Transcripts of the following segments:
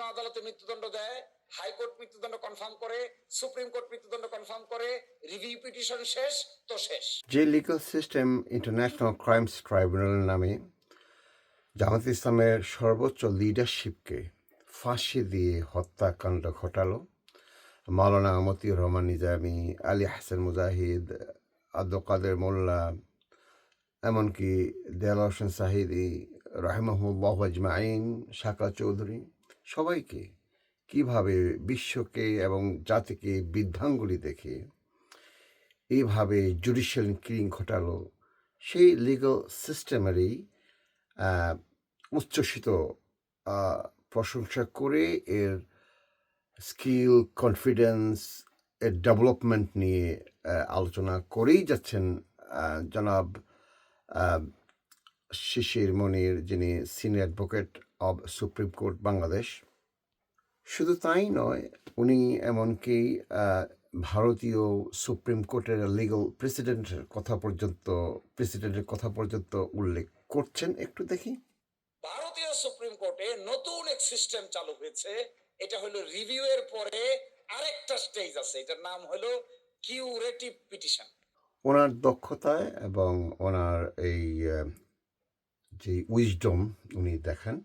আদালতে মৃত্যুদণ্ড দেয়, হাইকোর্ট মৃত্যুদণ্ড কনফার্ম করে, সুপ্রিম কোর্ট মৃত্যুদণ্ড কনফার্ম করে, রিভিউ পিটিশন শেষ তো শেষ। যে legal system international crimes tribunal নামে জামাত ইসলামের সর্বোচ্চ লিডারশিপকে ফাঁসি দিয়ে হত্যাকাণ্ড ঘটালো, মাওলানা মতিউর রহমান নিজামী, আলী হাসান মুজাহিদ, আব্দুল কাদের মোল্লা, এমনকি দেলাওয়ার হোসেন সাহিদি রাহিমাহুল্লাহ আজমাইন, শাকা চৌধুরী, সবাইকে কিভাবে বিশ্বকে এবং জাতিকে বৃদ্ধাঙ্গুলি দেখে এইভাবে জুডিশিয়াল কিলিং ঘটালো, সেই লিগাল সিস্টেমেরই উচ্ছ্বসিত প্রশংসা করে এর স্কিল, কনফিডেন্স, এর ডেভেলপমেন্ট নিয়ে আলোচনা করেই যাচ্ছেন জনাব শিশির মনির, যিনি senior advocate of supreme court Bangladesh. শুধু তাই নয়, উনি এমনকি ভারতীয় সুপ্রিম কোর্টের লিগাল প্রেসিডেন্টের কথা পর্যন্ত উল্লেখ করছেন। একটু দেখি। ভারতীয় সুপ্রিম কোর্টে নতুন এক সিস্টেম চালু হয়েছে, এটা হলো রিভিউ এর পরে আরেকটা স্টেজ আছে, এটার নাম হলো কিউরেটিভ পিটিশন। ওনার দক্ষতায় এবং ওনার এই যে উইজডম উনি দেখান,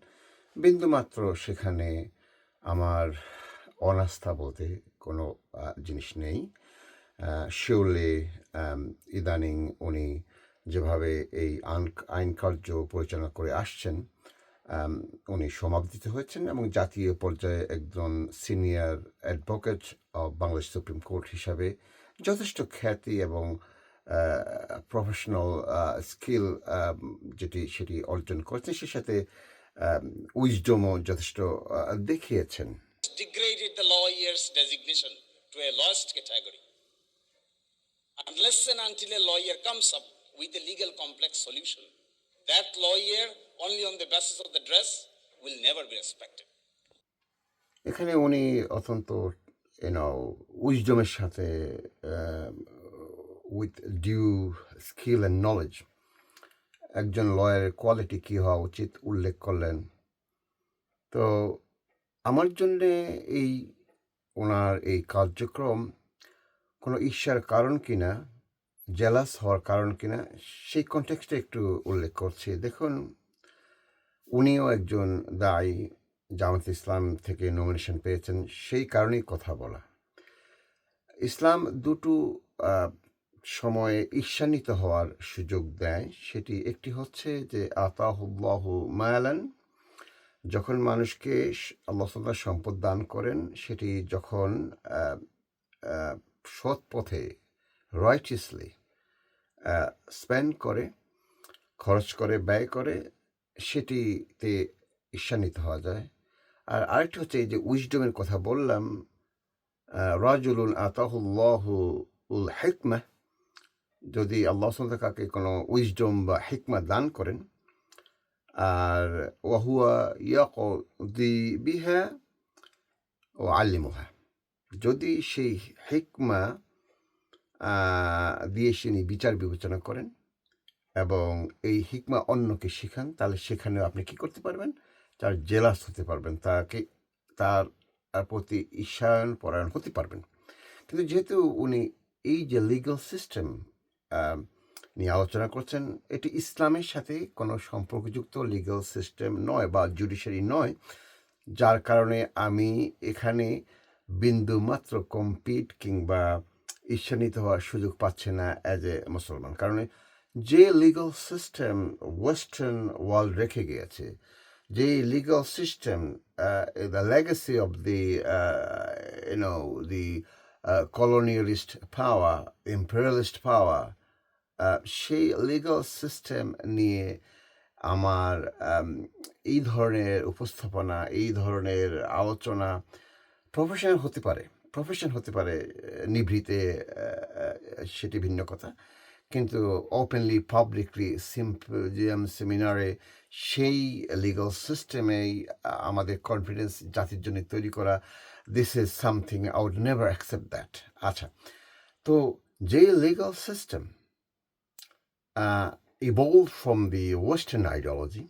বিন্দুমাত্র সেখানে আমার অনাস্থা বলতে কোনো জিনিস নেই। শিওরলি ইদানিং উনি যেভাবে এই আইন কার্য পরিচালনা করে আসছেন, উনি সমাদৃত হয়েছেন এবং জাতীয় পর্যায়ে একজন senior advocate of Bangladesh supreme court হিসাবে যথেষ্ট খ্যাতি এবং প্রফেশনাল স্কিল সেটি অর্জন করেছেন, সে সাথে উইজডমও যথেষ্ট দেখিয়েছেন। Degraded the lawyer's designation to a lowest category. Unless and until a lawyer comes up with a legal complex solution, that lawyer, only on the basis of the dress, will never be respected. এখানে উনি অত্যন্ত উইজডমের সাথে with due skill and knowledge একজন লয়ারের quality কী হওয়া উচিত উল্লেখ করলেন। তো আমার জন্যে এই ওনার এই কার্যক্রম কোনো ঈর্ষার কারণ কিনা, জেলাস হওয়ার কারণ কিনা, সেই কনটেক্সটে একটু উল্লেখ করছি। দেখুন, উনিও একজন দায়ী, জামাত ইসলাম থেকে নমিনেশন পেয়েছেন, সেই কারণেই কথা বলা। ইসলাম দুটো সময়ে ঈর্ষান্বিত হওয়ার সুযোগ দেয়। সেটি একটি হচ্ছে যে আতাহুল্লাহু মায়ালান, যখন মানুষকে আল্লাহ তাআলা সম্পদ দান করেন, সেটি যখন সৎ পথে রাইটিয়াসলি স্পেন্ড করে, খরচ করে, ব্যয় করে, সেটিতে ঈর্ষান্বিত হওয়া যায়। আর আরেকটি হচ্ছে এই যে উইজডমের কথা বললাম, রাজুলুন আতাহুল্লাহু উল হিকমা, যদি আল্লাহ সুবহানাহু কাকে কোনো উইজডম বা হিকমা দান করেন, আর ওয়াহুয়া ইয়াকদি বিহা ও আল্লিমুহা, যদি সেই হিকমা দিয়ে তিনি বিচার বিবেচনা করেন এবং এই হিকমা অন্যকে শেখান, তাহলে সেখানেও আপনি কি করতে পারবেন? তার জেলাস হতে পারবেন, তার প্রতি ঈর্ষায়ন পরায়ণ হতে পারবেন। কিন্তু যেহেতু উনি এই যে লিগাল সিস্টেম নিয়ে আলোচনা করছেন, এটি ইসলামের সাথে কোনো সম্পর্কযুক্ত লিগাল সিস্টেম নয় বা জুডিশিয়ারি নয়, যার কারণে আমি এখানে বিন্দুমাত্র কম্পিট কিংবা ঈর্ষান্বিত হওয়ার সুযোগ পাচ্ছে না অ্যাজ এ মুসলমান। কারণ যে লিগাল সিস্টেম ওয়েস্টার্ন ওয়ার্ল্ড রেখে গিয়েছে, যে legal system the legacy of the the colonialist power, imperialist power, সেই লিগাল সিস্টেম নিয়ে আমার এই ধরনের উপস্থাপনা, এই ধরনের আলোচনা প্রফেশন হতে পারে নিভৃতে, সেটি ভিন্ন কথা। কিন্তু ওপেনলি, পাবলিকলি, সিম্পোজিয়াম, সেমিনারে সেই লিগাল সিস্টেমেই আমাদের কনফিডেন্স জাতির জন্য তৈরি করা, this is something I would never accept that. আচ্ছা, তো যে legal system evolved from the Western ideology,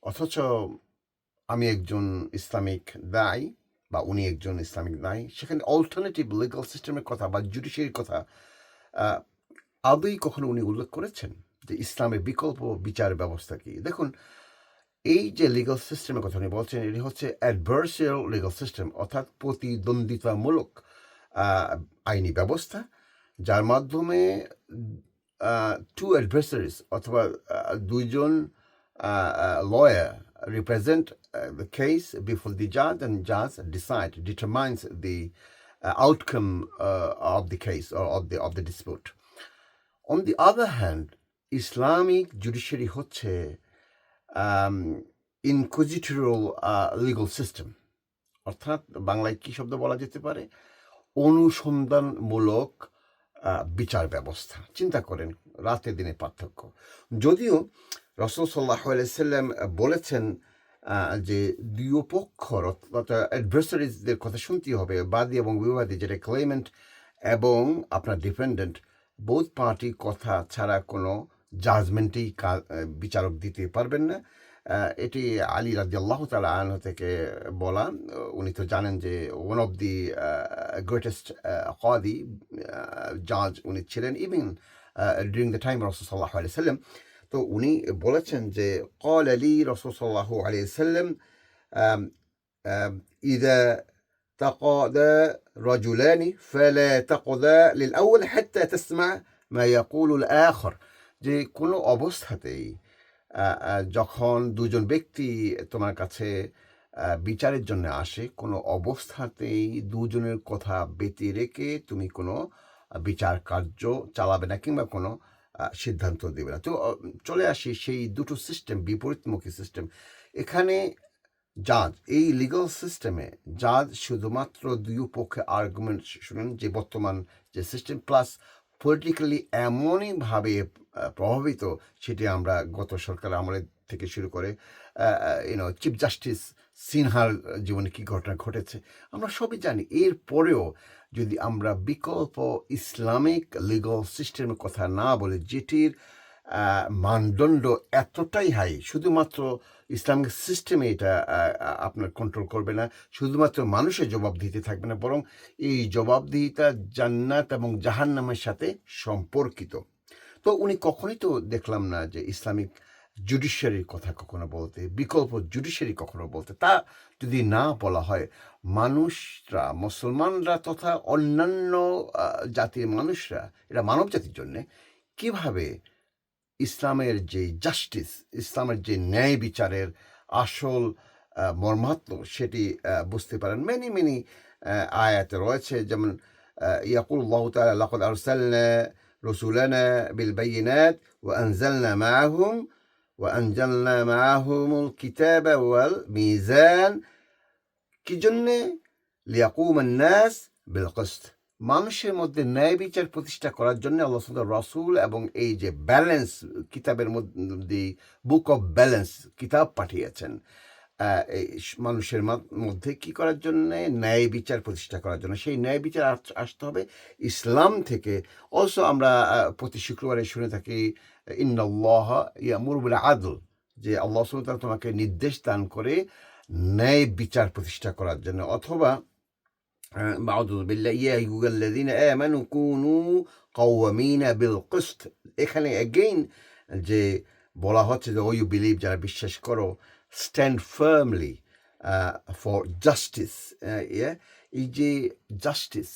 অথচ আমি একজন ইসলামিক দায়ী বা উনি একজন ইসলামিক দায়ী, সেখানে অল্টারনেটিভ লিগাল সিস্টেমের কথা বা জুডিশিয়ারির কথা আহ, আদৌ কখনো উনি উল্লেখ করেছেন যে ইসলামের বিকল্প বিচার ব্যবস্থা কি? দেখুন, এই যে লিগাল সিস্টেমের কথা উনি বলছেন, এটি হচ্ছে অ্যাডভার্সারিয়াল লিগাল সিস্টেম, অর্থাৎ প্রতিদ্বন্দ্বিতামূলক আইনি ব্যবস্থা, যার মাধ্যমে টু অ্যাডভার্সারিজ অথবা দুইজন lawyer represent the case before the judge, and judge determines the outcome of the case or of the dispute. On the other hand, Islamic judiciary হচ্ছে ইনকুজিটোরিয়াল লিগাল সিস্টেম, অর্থাৎ বাংলায় কি শব্দ বলা যেতে পারে? অনুসন্ধানমূলক বিচার ব্যবস্থা। চিন্তা করেন রাতে দিনে পার্থক্য। যদিও রাসূল সাল্লাল্লাহু আলাইহি সাল্লাম বলেছেন যে দুই পক্ষ অর্থাৎ অ্যাডভার্সারিজদের কথা শুনতেই হবে, বাদী এবং বিবাদী, যেটা ক্লেমেন্ট এবং আপনার ডিফেন্ডেন্ট, বোথ পার্টি কথা ছাড়া কোনো জাজমেন্টেই বিচারক দিতে পারবেন না। এটি আলী রাদিয়াল্লাহু তাআলা আনহু থেকে বলা। উনি তো জানেন যে ওয়ান অফ দি গ্রেটেস্ট কাদি জাজ উনি ছিলেন, ইভেন ডিউরিং দ্য টাইম রাসূল সাল্লাল্লাহু আলাইহি সাল্লাম। তো উনি বলেছেন যে قال لي رسول صلى الله عليه وسلم إذا تقاضى رجلان فلا تقضى للأول حتى تسمع ما يقول الآخر, যে কোনো অবস্থাতেই যখন দুজন ব্যক্তি তোমার কাছে বিচারের জন্য আসে, কোনো অবস্থাতেই দুজনের কথা ব্যতি রেখে তুমি কোনো বিচার কার্য চালাবে না কিংবা কোনো সিদ্ধান্ত দেবে না। তো চলে আসি সেই দুটো সিস্টেম, বিপরীতমুখী সিস্টেম। এখানে জাজ, এই লিগাল সিস্টেমে জাজ শুধুমাত্র দুই পক্ষে আর্গুমেন্ট শুনেন, যে বর্তমান যে সিস্টেম প্লাস পলিটিক্যালি এমনইভাবে প্রভাবিত, সেটি আমরা গত সরকার আমলের থেকে শুরু করে চিফ জাস্টিস সিনহার জীবনে কী ঘটনা ঘটেছে আমরা সবই জানি। এরপরেও যদি আমরা বিকল্প ইসলামিক লিগাল সিস্টেমের কথা না বলি, যেটির মানদণ্ড এতটাই হাই, শুধুমাত্র ইসলামিক সিস্টেমে এটা আপনার কন্ট্রোল করবে না, শুধুমাত্র মানুষের জবাবদিহিতে থাকবে না, বরং এই জবাবদিহিতা জান্নাত এবং জাহান্নামের সাথে সম্পর্কিত। তো উনি কখনোই তো দেখলাম না যে ইসলামিক জুডিশিয়ারির কথা কখনো বলতে, বিকল্প জুডিশিয়ারি কখনো বলতে। তা যদি না বলা হয়, মানুষরা, মুসলমানরা তথা অন্যান্য জাতির মানুষরা, এটা মানব জাতির জন্যে কীভাবে ইসলামের যে জাস্টিস, ইসলামের যে ন্যায় বিচারের আসল মর্মাত্ম, সেটি বুঝতে পারেন। মেনি আয়াতে রয়েছে, যেমন ইয়াকুলুল্লাহু তাআলা লাকাদ আরসালনা রসুলানা বিল বাইয়িনাত ওয়া আনজালনা মাআহুমুল কিতাবা ওয়াল মিজান, কি জন্যে? লিয়াকুমান নাস বিল কিসত, মানুষের মধ্যে ন্যায় বিচার প্রতিষ্ঠা করার জন্য আল্লাহ সুবহানাহু রাসূল এবং এই যে ব্যালেন্স কিতাবের মধ্যে, বুক অফ ব্যালেন্স কিতাব পাঠিয়েছেন এই মানুষের মধ্যে কি করার জন্যে? ন্যায় বিচার প্রতিষ্ঠা করার জন্য। সেই ন্যায় বিচার আসতে হবে ইসলাম থেকে। অলসো আমরা প্রতি শুক্রবারে শুনে থাকি ইন্নাল্লাহ ইয়ামুরু বিল আদল, যে আল্লাহ সুবহানাহু ওয়া তাআলা তোমাকে নির্দেশ দান করে ন্যায় বিচার প্রতিষ্ঠা করার জন্য। অথবা আউযু বিল্লাহি ইয়া আইয়ুহাল্লাযীনা আমানু কুনু কাওয়ামিনা বিল কিসত, এখানে এগেইন যে বলা হচ্ছে যে ও ইউ বিলিভ, যারা বিশ্বাস করো, স্ট্যান্ড ফার্মলি ফর জাস্টিস। এই যে জাস্টিস,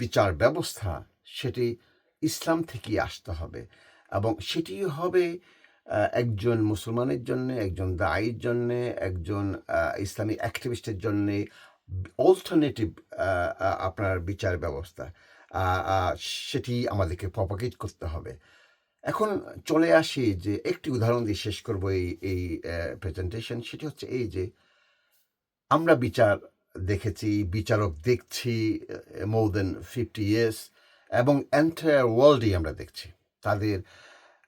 বিচার ব্যবস্থা, সেটি ইসলাম থেকেই আসতে হবে, এবং সেটি হবে একজন মুসলমানের জন্য, একজন দায়ীর জন্য, একজন ইসলামী অ্যাক্টিভিস্টের জন্য অল্টারনেটিভ আপনার বিচার ব্যবস্থা, সেটি আমাদেরকে প্রপাগেট করতে হবে। এখন চলে আসি যে একটি উদাহরণ দিয়ে শেষ করবো এই প্রেজেন্টেশন। সেটি হচ্ছে এই যে আমরা বিচার দেখেছি, বিচারক দেখছি মোর দেন 50 years, এবং এন্টায়ার ওয়ার্ল্ডেই আমরা দেখছি তাদের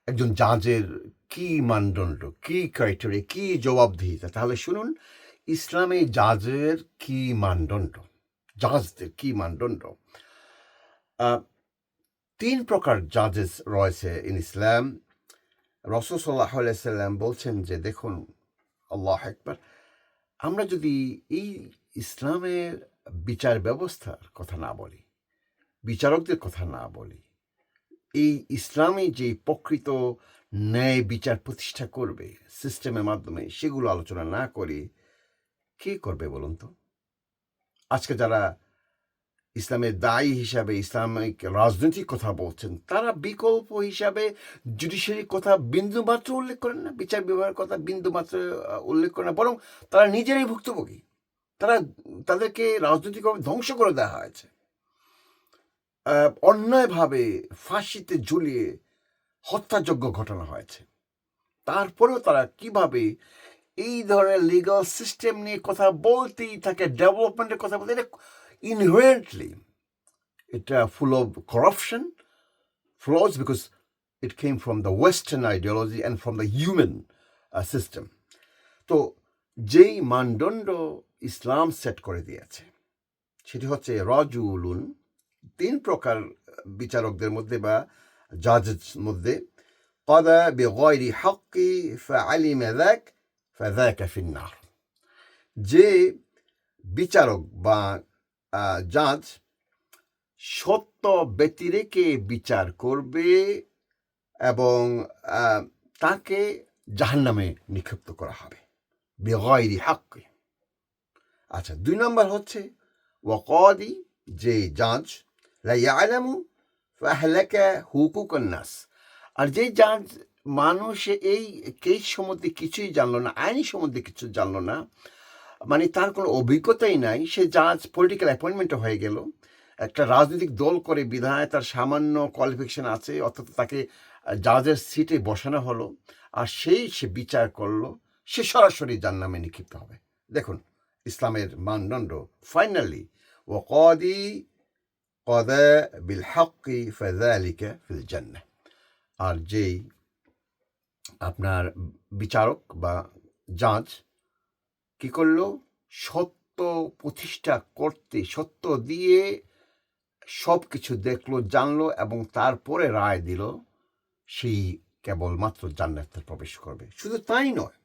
একজন জাজের কি মানদণ্ড, কি ক্রাইটেরিয়া, কি জবাবদিহিতা। তাহলে শুনুন, ইসলামে জাজের কি মানদণ্ড, জাজদের কি মানদণ্ড। 3 প্রকার জাজেস রয়েছে ইন ইসলাম। রাসূল সাল্লাল্লাহু আলাইহি সাল্লাম বলছেন যে দেখুন, আল্লাহু আকবার, আমরা যদি এই ইসলামের বিচার ব্যবস্থার কথা না বলি, বিচারকদের কথা না বলি, এই ইসলামে যে প্রকৃত ন্যায় বিচার প্রতিষ্ঠা করবে সিস্টেমের মাধ্যমে, সেগুলো আলোচনা না করে কে করবে বলুন তো? আজকে যারা ইসলামের দায়ী হিসাবে ইসলামিক রাজনৈতিক কথা বলছেন, তারা বিকল্প হিসাবে জুডিশিয়ারির কথা বিন্দুমাত্র উল্লেখ করেন না, বিচার বিভাগের কথা বিন্দুমাত্র উল্লেখ করেন না, বরং তারা নিজেরাই ভুক্তভোগী। তাদেরকে রাজনৈতিকভাবে ধ্বংস করে দেওয়া হয়েছে, অন্যায়ভাবে ফাঁসিতে ঝুলিয়ে হত্যাযজ্ঞ ঘটানো হয়েছে। তারপরেও তারা কিভাবে এই ধরনের লিগাল সিস্টেম নিয়ে কথা বলতেই থাকে, ডেভেলপমেন্টের কথা বলতে, এটা ইনহেরেন্টলি এটা full of corruption, flaws, because it came from the Western ideology and from the human system. তো যেই মানদণ্ড ইসলাম সেট করে দিয়েছে সেটি হচ্ছে রাজুলুন, 3 প্রকার বিচারকদের মধ্যে বা জাজের মধ্যে, قضى بغير حق فعلم ذاك فذاك في النار। যে বিচারক বা জাজ সত্য ব্যতিরেকে বিচার করবে এবং তাকে জাহান্নামে নিক্ষিপ্ত করা হবে, বেগয়রি হাক্কে। আচ্ছা, 2 নম্বর হচ্ছে ওয়াকাদি, যে জাজ লা ইয়ালামু ফাহলাকা হুকুকান নাস। আর যে জাজ মানুষ এই কেস সম্বন্ধে কিছুই জানলো না, আইনি সম্বন্ধে কিছু জানলো না, মানে তার কোনো অভিজ্ঞতাই নাই, সে জাজ পলিটিক্যাল অ্যাপয়েন্টমেন্টও হয়ে গেল, একটা রাজনৈতিক দল করে বিধায় তার সামান্য কোয়ালিফিকেশন আছে, অর্থাৎ তাকে জাজের সিটে বসানো হলো, আর সে বিচার করলো, সে সরাসরি জাহান্নামে নিক্ষিপ্ত হবে। দেখুন ইসলামের মানদণ্ড, ফাইনালি ওয়াকাদি কদা বিল হাক্কি ফাযালিকা ফিল জান্নাহ। আর যেই আপনার বিচারক বা জাজ কি করলো, সত্য প্রতিষ্ঠা করতে, সত্য দিয়ে সব কিছু দেখলো, জানলো এবং তারপরে রায় দিল, সেই কেবলমাত্র জান্নাতে প্রবেশ করবে। শুধু তাই নয়,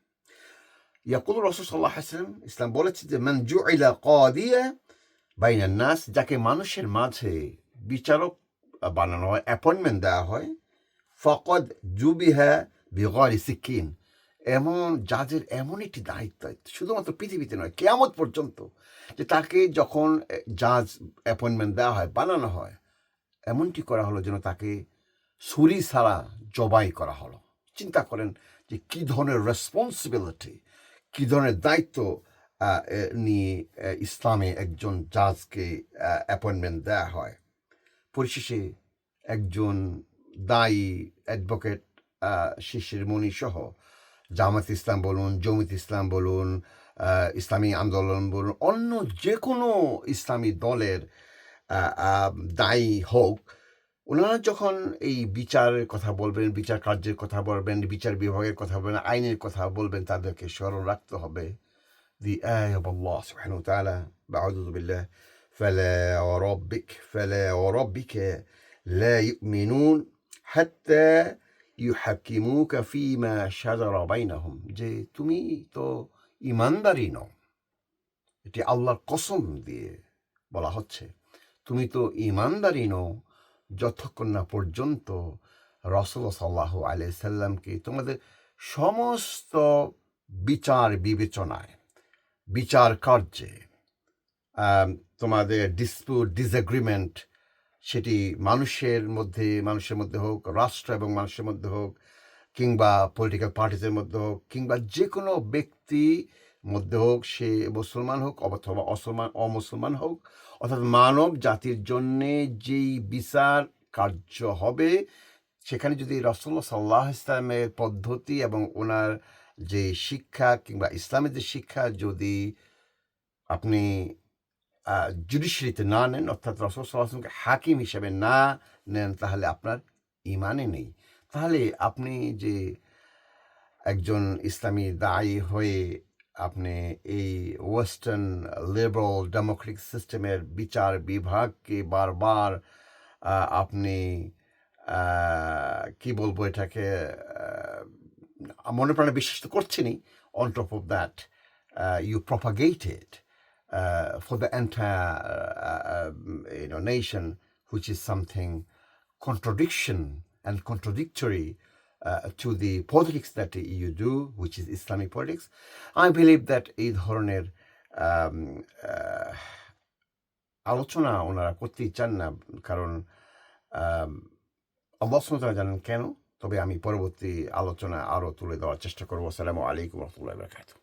ইয়াকুল রাসূল সাল্লাল্লাহু আলাইহি ওয়াসাল্লাম, ইসলাম বলেছে যে মান জুইলা কাদিয়া বাইনান নাস, যাকে মানুষের মাঝে বিচারক বানানো হয়, অ্যাপয়েন্টমেন্ট দেওয়া হয়, ফাকাদ জুবিহা বিগাইরি সিকিন, এমন জাজের এমন একটি দায়িত্ব, শুধুমাত্র পৃথিবীতে নয়, কিয়ামত পর্যন্ত, যে তাকে যখন জাজ অ্যাপয়েন্টমেন্ট দেওয়া হয়, বানানো হয়, এমনটি করা হলো যেন তাকে ছুরি ছাড়া জবাই করা হলো। চিন্তা করেন যে কী ধরনের রেসপন্সিবিলিটি, কী ধরনের দায়িত্ব নিয়ে ইসলামে একজন জাজকে অ্যাপয়েন্টমেন্ট দেওয়া হয়। পরিশেষে একজন দায়ী অ্যাডভোকেট, শিশির মণি সহ জামাত ইসলাম বলুন, জমিত ইসলাম বলুন, ইসলামী আন্দোলন বলুন, অন্য যে কোনো ইসলামী দলের দায়ী হোক, ওনারা যখন এই বিচারের কথা বলবেন, বিচার কার্যের কথা বলবেন, বিচার বিভাগের কথা বলবেন, আইনের কথা বলবেন, তাদেরকে স্মরণ রাখতে হবে the آية بالله سبحانه وتعالى، بعوذ بالله، فلا وربك لا يؤمنون حتى يحكموك فيما شجر بينهم। যে তুমি তো ইমানদারই নও, এটি আল্লাহর কসম দিয়ে বলা হচ্ছে, তুমি তো ইমানদারই নও যতক্ষণ না পর্যন্ত রাসূলুল্লাহ সাল্লাল্লাহু আলাইহি সাল্লামকে তোমাদের সমস্ত বিচার বিবেচনায়, বিচার কার্যে, তোমাদের ডিসপিউট ডিসএগ্রিমেন্ট, সেটি মানুষের মধ্যে হোক, রাষ্ট্র এবং মানুষের মধ্যে হোক, কিংবা পলিটিক্যাল পার্টিসের মধ্যে হোক, কিংবা যে কোনো ব্যক্তি মধ্যে হোক, সে মুসলমান হোক অথবা অমুসলমান হোক, অর্থাৎ মানব জাতির জন্যে যেই বিচার কার্য হবে, সেখানে যদি রাসূলুল্লাহ সাল্লাল্লাহু আলাইহি ওয়াসাল্লামের পদ্ধতি এবং ওনার যে শিক্ষা কিংবা ইসলামের যে শিক্ষা যদি আপনি জুডিশিয়ারিতে না নেন, অর্থাৎ রাসূল সাল্লাল্লাহু আলাইহি ওয়াসাল্লামকে হাকিম হিসেবে না নেন, তাহলে আপনার ইমানে নেই। তাহলে আপনি যে একজন ইসলামী দায়ী হয়ে আপনি এই ওয়েস্টার্ন লিবারাল ডেমোক্রেটিক সিস্টেমের বিচার বিভাগকে বারবার আপনি কি বলবো এটাকে, মনে প্রাণে বিশ্বাস তো করছেনই, on top of that you propagate it for the entire nation, which is something contradiction and contradictory to the politics that you do, which is Islamic politics. I believe that এই ধরনের আলোচনা ওনারা করতেই চান না, কারণ আল্লাহ সুবহানাহু ওয়া তাআলা জানেন কেন। তবে আমি পরবর্তী আলোচনা আরও তুলে দেওয়ার চেষ্টা করবো। আসসালামু আলাইকুম ওয়া রাহমাতুল্লাহি ওয়া বারাকাতুহু।